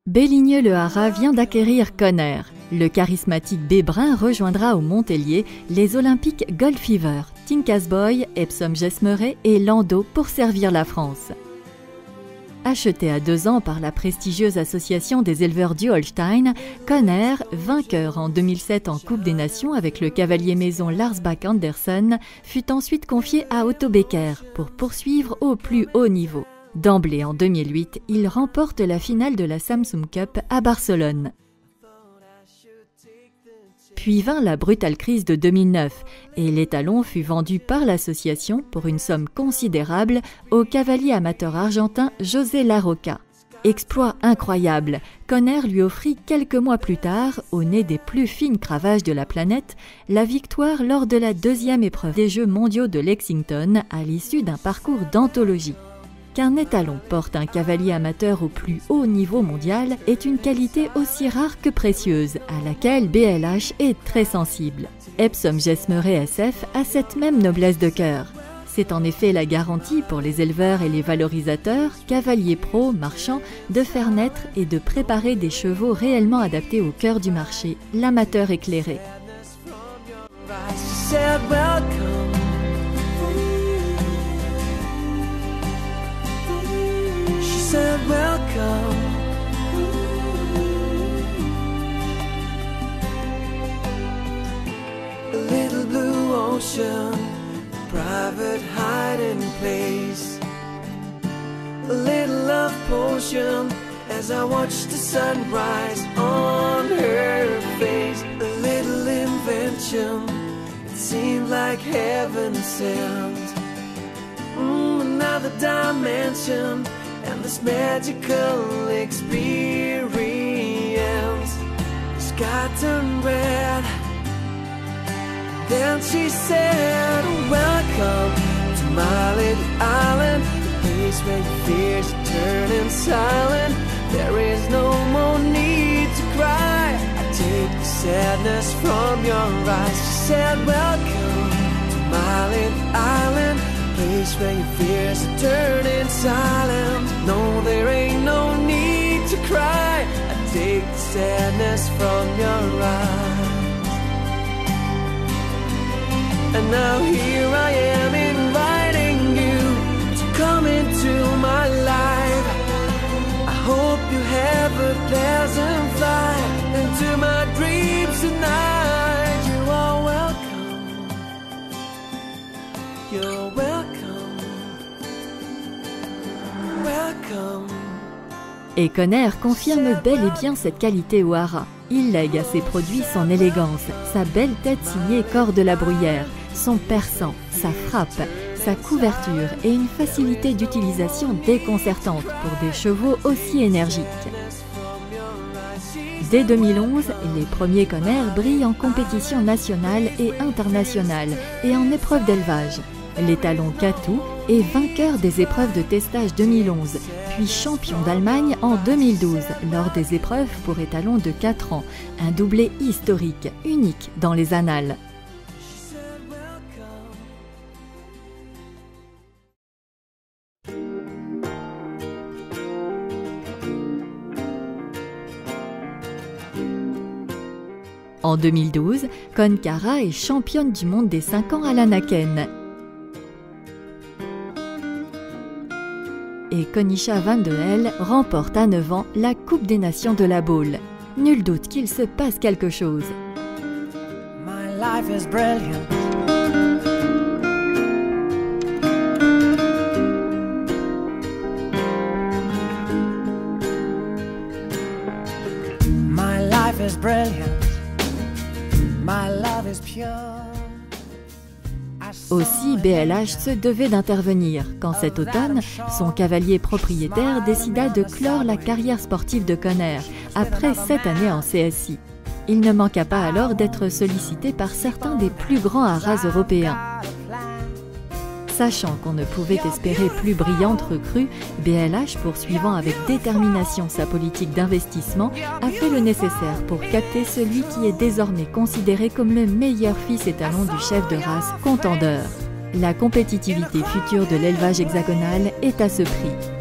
Belligneux-le-Haras vient d'acquérir Conner. Le charismatique Bébrun rejoindra au Montélier les Olympiques Gold Fever, Tincasboy, Epsom Jesmeret et Lando pour servir la France. Acheté à 2 ans par la prestigieuse association des éleveurs du Holstein, Conner, vainqueur en 2007 en Coupe des Nations avec le cavalier maison Lars Bak Andersen, fut ensuite confié à Otto Becker pour poursuivre au plus haut niveau. D'emblée en 2008, il remporte la finale de la Samsung Cup à Barcelone. Puis vint la brutale crise de 2009 et l'étalon fut vendu par l'association pour une somme considérable au cavalier amateur argentin José Larroca. Exploit incroyable, Conner lui offrit quelques mois plus tard, au nez des plus fines cravaches de la planète, la victoire lors de la 2e épreuve des Jeux mondiaux de Lexington à l'issue d'un parcours d'anthologie. Qu'un étalon porte un cavalier amateur au plus haut niveau mondial est une qualité aussi rare que précieuse, à laquelle BLH est très sensible. Epsom Jesmeret SF a cette même noblesse de cœur. C'est en effet la garantie pour les éleveurs et les valorisateurs, cavaliers pros, marchands, de faire naître et de préparer des chevaux réellement adaptés au cœur du marché, l'amateur éclairé. Said welcome. A little blue ocean, a private hiding place. A little love potion as I watch the sunrise on her face. A little invention, it seemed like heaven sent. Another dimension and this magical experience. The sky turned red. Then she said, welcome to my little island, the place where your fears are turning silent. There is no more need to cry. I take the sadness from your eyes. She said, welcome to my little island, place where your fears are turning silent. No, there ain't no need to cry. I take the sadness from your eyes. And now here I am inviting you to come into my life. I hope you have a pleasant flight into my dreams tonight. You are welcome. You're welcome. Welcome. Et Conner confirme bel et bien cette qualité au haras. Il lègue à ses produits son élégance, sa belle tête signée Cor de la Bruyère, son perçant, sa frappe, sa couverture et une facilité d'utilisation déconcertante pour des chevaux aussi énergiques. Dès 2011, les premiers Conner brillent en compétition nationale et internationale et en épreuve d'élevage. L'étalon Catou est vainqueur des épreuves de testage 2011, puis champion d'Allemagne en 2012 lors des épreuves pour étalons de 4 ans, un doublé historique, unique dans les annales. En 2012, Con Cara est championne du monde des 5 ans à l'Anaken. Et Konisha Van de Helle remporte à 9 ans la Coupe des Nations de la Baule. Nul doute qu'il se passe quelque chose. My life is brilliant. My life is brilliant. My love is pure. Aussi, BLH se devait d'intervenir quand cet automne, son cavalier propriétaire décida de clore la carrière sportive de Conner après 7 années en CSI. Il ne manqua pas alors d'être sollicité par certains des plus grands haras européens. Sachant qu'on ne pouvait espérer plus brillante recrue, BLH, poursuivant avec détermination sa politique d'investissement, a fait le nécessaire pour capter celui qui est désormais considéré comme le meilleur fils étalon du chef de race Contendeur. La compétitivité future de l'élevage hexagonal est à ce prix.